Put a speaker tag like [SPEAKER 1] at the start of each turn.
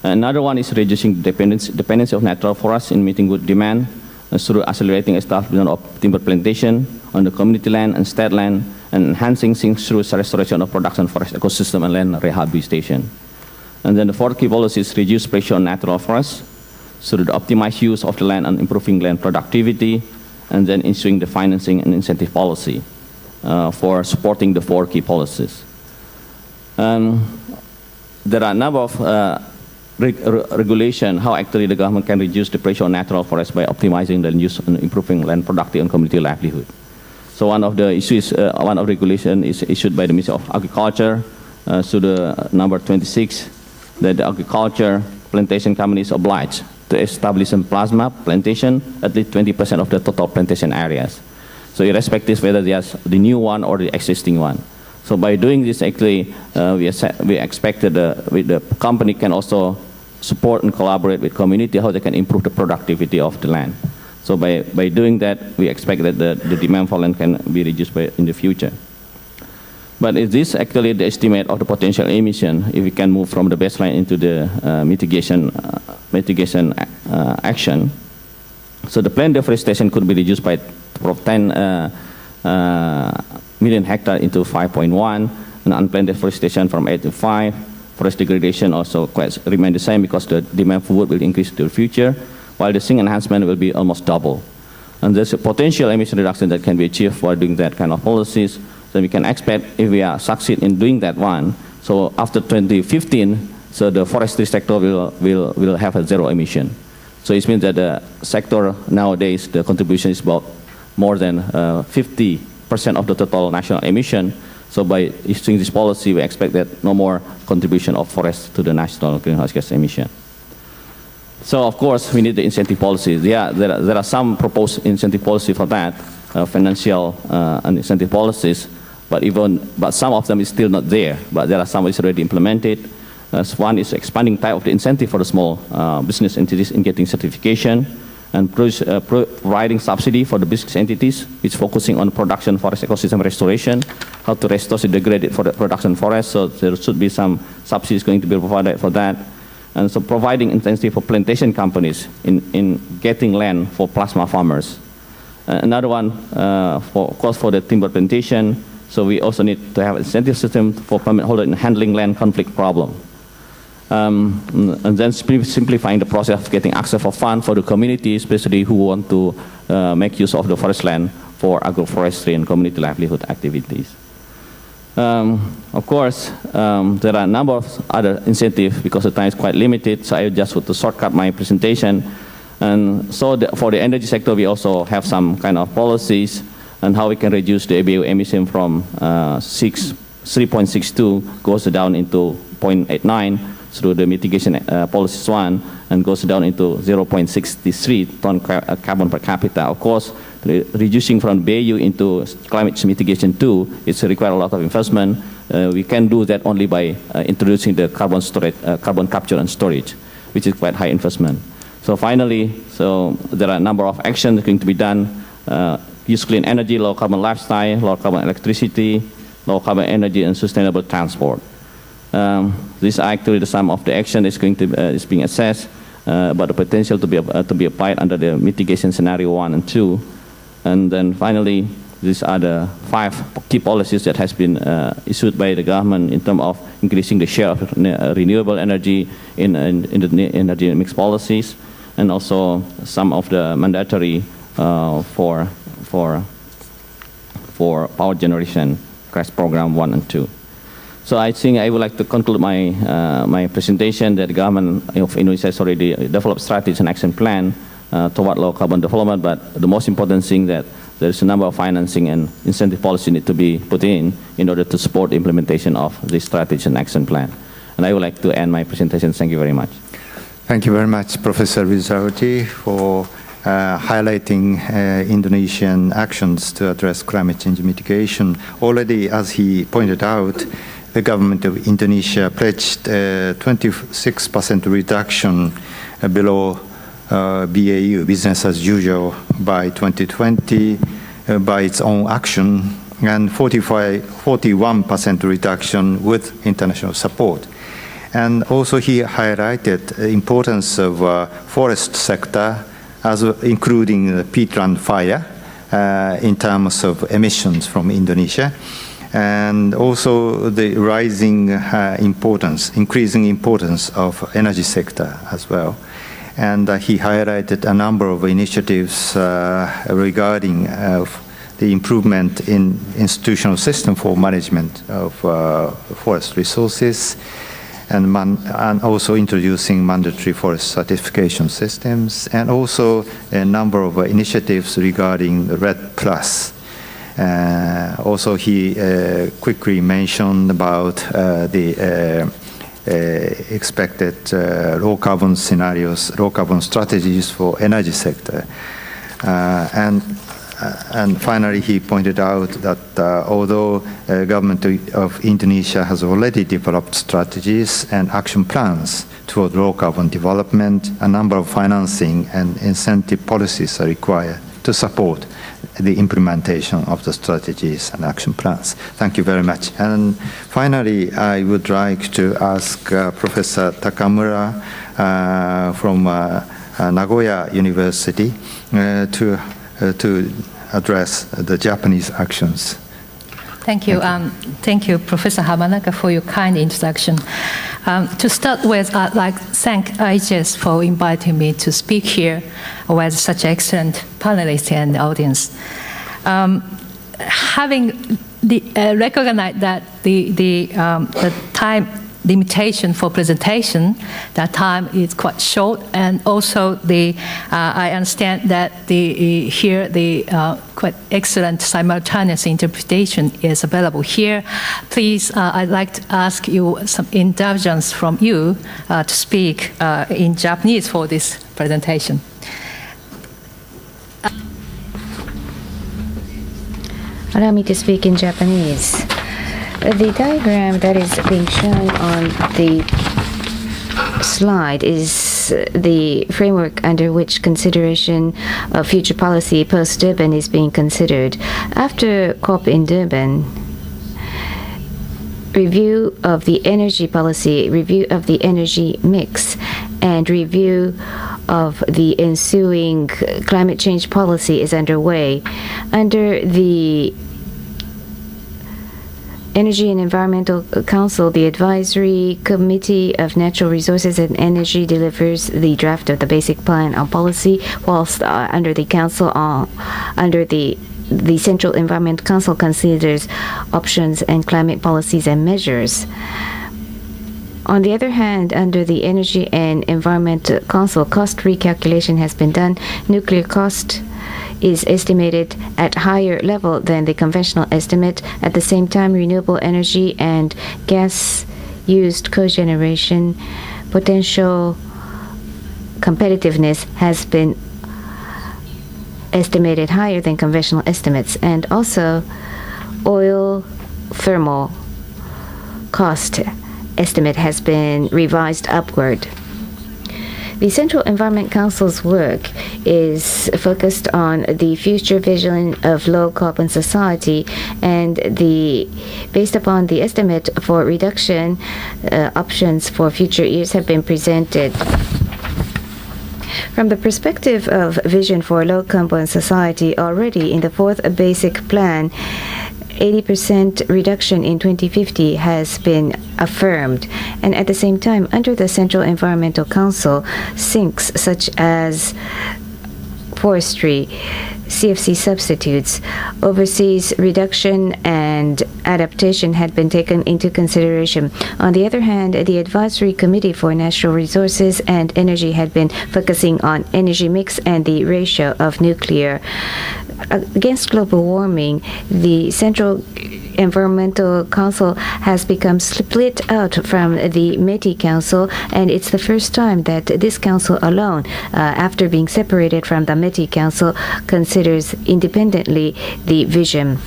[SPEAKER 1] Another one is reducing dependency of natural forests in meeting good demand through accelerating establishment of timber plantation on the community land and state land, and enhancing things through restoration of production forest ecosystem and land rehabilitation. And then the fourth key policy is reduce pressure on natural forests through the optimized use of the land and improving land productivity, and then ensuring the financing and incentive policy for supporting the four key policies. There are a number of regulation how actually the government can reduce the pressure on natural forests by optimizing the use and improving land productivity and community livelihood. So one of the issues, one of regulation is issued by the Ministry of Agriculture, so the number 26, that the agriculture plantation company is obliged to establish a plasma plantation at least 20% of the total plantation areas. So irrespective whether there's the new one or the existing one. So by doing this, actually, we expect that the company can also support and collaborate with community how they can improve the productivity of the land. So by doing that, we expect that the demand for land can be reduced in the future. But is this actually the estimate of the potential emission if we can move from the baseline into the mitigation action? So the planned deforestation could be reduced by 10 million hectares into 5.1, and unplanned deforestation from 8 to 5. Forest degradation also remain the same because the demand for wood will increase to the future, while the zinc enhancement will be almost double. And there's a potential emission reduction that can be achieved by doing that kind of policies. So we can expect if we are succeed in doing that one, so after 2015, so the forestry sector will have a zero emission. So it means that the sector nowadays, the contribution is about more than 50% of the total national emission. So by issuing this policy, we expect that no more contribution of forests to the national greenhouse gas emission. So of course, we need the incentive policies. Yeah, there are some proposed incentive policy for that, financial and incentive policies, but some of them is still not there. But there are some is already implemented. One is expanding type of the incentive for the small business entities in getting certification, and providing subsidy for the business entities, which focusing on production forest ecosystem restoration, how to restore the degraded for the production forest. So there should be some subsidies going to be provided for that. And so providing incentive for plantation companies in getting land for plasma farmers. Another one, of course, for the timber plantation. So we also need to have an incentive system for permit holder in handling land conflict problem. And then simplifying the process of getting access for funds for the community, especially who want to make use of the forest land for agroforestry and community livelihood activities. Of course, there are a number of other incentives because the time is quite limited, so I just want to shortcut my presentation. And so for the energy sector, we also have some kind of policies and how we can reduce the ABU emission from 3.62 goes down into 0.89 through the mitigation policies one, and goes down into 0.63 ton carbon per capita. Of course, reducing from BAU into climate change mitigation 2, it's require a lot of investment. We can do that only by introducing the carbon storage, carbon capture and storage, which is quite high investment. So finally, so there are a number of actions going to be done. Use clean energy, low carbon lifestyle, low carbon electricity, low carbon energy, and sustainable transport. These are actually the sum of the action is going to is being assessed, but the potential to be applied under the mitigation scenario 1 and 2. And then finally, these are the 5 key policies that has been issued by the government in terms of increasing the share of renewable energy in the energy mix policies, and also some of the mandatory for power generation crash program 1 and 2. So I think I would like to conclude my my presentation that the government of UNU-IAS has already developed strategy and action plan toward low carbon development, but the most important thing that there is a number of financing and incentive policy need to be put in order to support the implementation of this strategy and action plan. And I would like to end my presentation. Thank you very much.
[SPEAKER 2] Thank you very much, Professor Wisawati, for highlighting Indonesian actions to address climate change mitigation. Already, as he pointed out, the government of Indonesia pledged 26% reduction below BAU, business as usual, by 2020 by its own action, and 41% reduction with international support. And also he highlighted the importance of forest sector, as including peatland fire in terms of emissions from Indonesia, and also the rising increasing importance of energy sector as well. And he highlighted a number of initiatives regarding the improvement in institutional system for management of forest resources, and also introducing mandatory forest certification systems, and also a number of initiatives regarding the RED+. Also, he quickly mentioned about the expected low carbon scenarios, low carbon strategies for energy sector. And finally, he pointed out that although government of Indonesia has already developed strategies and action plans toward low carbon development, a number of financing and incentive policies are required to support the implementation of the strategies and action plans. Thank you very much. And finally, I would like to ask Professor Takamura from Nagoya University to address the Japanese actions.
[SPEAKER 3] Thank you. Thank you, Professor Hamanaka, for your kind introduction. To start with, I'd like to thank ISAP for inviting me to speak here with such excellent panelists and audience. Having recognized that the time limitation for presentation, that time is quite short, and also I understand that here the quite excellent simultaneous interpretation is available here. Please, I'd like to ask you some indulgence from you to speak in Japanese for this presentation.
[SPEAKER 4] Allow me to speak in Japanese. The diagram that is being shown on the slide is the framework under which consideration of future policy post-Durban is being considered. After COP in Durban, review of the energy policy, review of the energy mix, and review of the ensuing climate change policy is underway. Under the Energy and Environmental Council, the Advisory Committee of Natural Resources and Energy delivers the draft of the basic plan on policy, whilst under the Council, under the Central Environment Council considers options and climate policies and measures. On the other hand, under the Energy and Environment Council, cost recalculation has been done. Nuclear cost is estimated at higher level than the conventional estimate. At the same time, renewable energy and gas-used cogeneration potential competitiveness has been estimated higher than conventional estimates, and also oil thermal cost estimate has been revised upward. The Central Environment Council's work is focused on the future vision of low-carbon society, and based upon the estimate for reduction, options for future years have been presented. From the perspective of vision for low-carbon society, already in the fourth basic plan, 80% reduction in 2050 has been affirmed. And at the same time, under the Central Environmental Council, sinks such as forestry, CFC substitutes, overseas reduction and adaptation had been taken into consideration. On the other hand, the Advisory Committee for Natural Resources and Energy had been focusing on energy mix and the ratio of nuclear. Against global warming, the Central Environmental Council has become split out from the METI Council, and it's the first time that this council alone, after being separated from the METI Council, considers independently the vision.